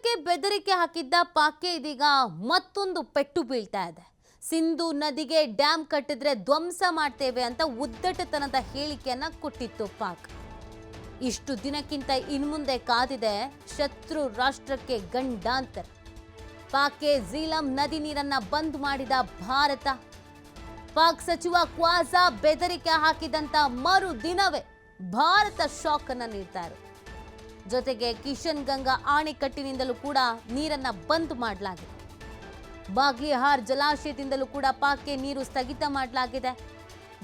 ಭಾರತಕ್ಕೆ ಬೆದರಿಕೆ ಹಾಕಿದ್ದ ಪಾಕ್ಗೆ ಇದೀಗ ಮತ್ತೊಂದು ಪೆಟ್ಟು ಬೀಳ್ತಾ ಇದೆ. ಸಿಂಧೂ ನದಿಗೆ ಡ್ಯಾಮ್ ಕಟ್ಟಿದ್ರೆ ಧ್ವಂಸ ಮಾಡ್ತೇವೆ ಅಂತ ಉದ್ದಟತನದ ಹೇಳಿಕೆಯನ್ನ ಕೊಟ್ಟಿತ್ತು ಪಾಕ್. ಇಷ್ಟು ದಿನಕ್ಕಿಂತ ಇನ್ಮುಂದೆ ಕಾದಿದೆ ಶತ್ರು ರಾಷ್ಟ್ರಕ್ಕೆ ಗಂಡಾಂತರ. ಪಾಕ್ಗೆ ಝೀಲಂ ನದಿ ನೀರನ್ನ ಬಂದ್ ಮಾಡಿದ ಭಾರತ. ಪಾಕ್ ಸಚಿವ ಕ್ವಾಜಾ ಬೆದರಿಕೆ ಹಾಕಿದಂತ ಮರು ದಿನವೇ ಭಾರತ ಶಾಕ್ ಅನ್ನ ನೀಡ್ತಾರೆ. ಜೊತೆಗೆ ಕಿಶನ್ ಗಂಗಾ ಅಣೆಕಟ್ಟಿನಿಂದಲೂ ಕೂಡ ನೀರನ್ನ ಬಂದ್ ಮಾಡಲಾಗಿದೆ. ಬಾಗ್ಲಿಹಾರ್ ಜಲಾಶಯದಿಂದಲೂ ಕೂಡ ಪಾಕ್ಗೆ ನೀರು ಸ್ಥಗಿತ ಮಾಡಲಾಗಿದೆ.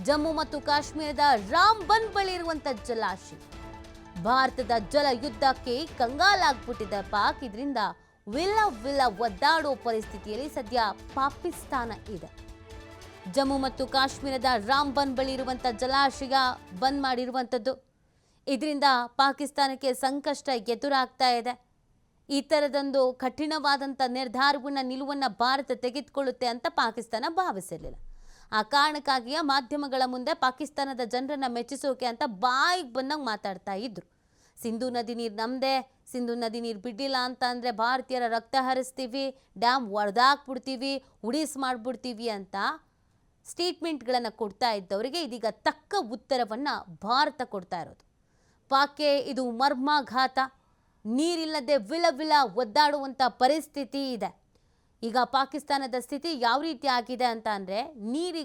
ಜಮ್ಮು ಮತ್ತು ಕಾಶ್ಮೀರದ ರಾಮ್ಬನ್ ಬಳಿ ಇರುವಂತ ಜಲಾಶಯ ಭಾರತದ ಜಲ ಯುದ್ಧಕ್ಕೆ ಕಂಗಾಲಾಗ್ಬಿಟ್ಟಿದೆ ಪಾಕ್. ಇದರಿಂದ ವಿಲ್ಲ ಒದ್ದಾಡೋ ಪರಿಸ್ಥಿತಿಯಲ್ಲಿ ಸದ್ಯ ಪಾಕಿಸ್ತಾನ ಇದೆ. ಜಮ್ಮು ಮತ್ತು ಕಾಶ್ಮೀರದ ರಾಮ್ಬನ್ ಬಳಿ ಇರುವಂತ ಜಲಾಶಯ ಬಂದ್ ಮಾಡಿರುವಂಥದ್ದು. ಇದರಿಂದ ಪಾಕಿಸ್ತಾನಕ್ಕೆ ಸಂಕಷ್ಟ ಎದುರಾಗ್ತಾ ಇದೆ. ಈ ಥರದೊಂದು ಕಠಿಣವಾದಂಥ ನಿಲುವನ್ನು ಭಾರತ ತೆಗೆದುಕೊಳ್ಳುತ್ತೆ ಅಂತ ಪಾಕಿಸ್ತಾನ ಭಾವಿಸಿರಲಿಲ್ಲ. ಆ ಕಾರಣಕ್ಕಾಗಿಯೇ ಮಾಧ್ಯಮಗಳ ಮುಂದೆ ಪಾಕಿಸ್ತಾನದ ಜನರನ್ನ ಮೆಚ್ಚಿಸೋಕೆ ಅಂತ ಬಾಯಿಗೆ ಬಂದಂಗೆ ಮಾತಾಡ್ತಾ ಇದ್ರು. ಸಿಂಧೂ ನದಿ ನೀರು ನಮ್ಮದೇ, ಸಿಂಧೂ ನದಿ ನೀರು ಬಿಡ್ಡಿಲ್ಲ ಅಂತ ಅಂದರೆ ಭಾರತೀಯರ ರಕ್ತ ಹರಿಸ್ತೀವಿ, ಡ್ಯಾಮ್ ಒಡೆದಾಕ್ಬಿಡ್ತೀವಿ, ಉಡಿಸ್ ಮಾಡಿಬಿಡ್ತೀವಿ ಅಂತ ಸ್ಟೇಟ್ಮೆಂಟ್ಗಳನ್ನು ಕೊಡ್ತಾ ಇದ್ದವರಿಗೆ ಇದೀಗ ತಕ್ಕ ಉತ್ತರವನ್ನು ಭಾರತ ಕೊಡ್ತಾ ಇರೋದು. ಪಾಕ್ಗೆ ಇದು ಮರ್ಮಾಘಾತ. ನೀರಿಲ್ಲದೆ ವಿಲ ಒದ್ದಾಡುವಂಥ ಪರಿಸ್ಥಿತಿ ಇದೆ. ಈಗ ಪಾಕಿಸ್ತಾನದ ಸ್ಥಿತಿ ಯಾವ ರೀತಿ ಆಗಿದೆ ಅಂತ ಅಂದರೆ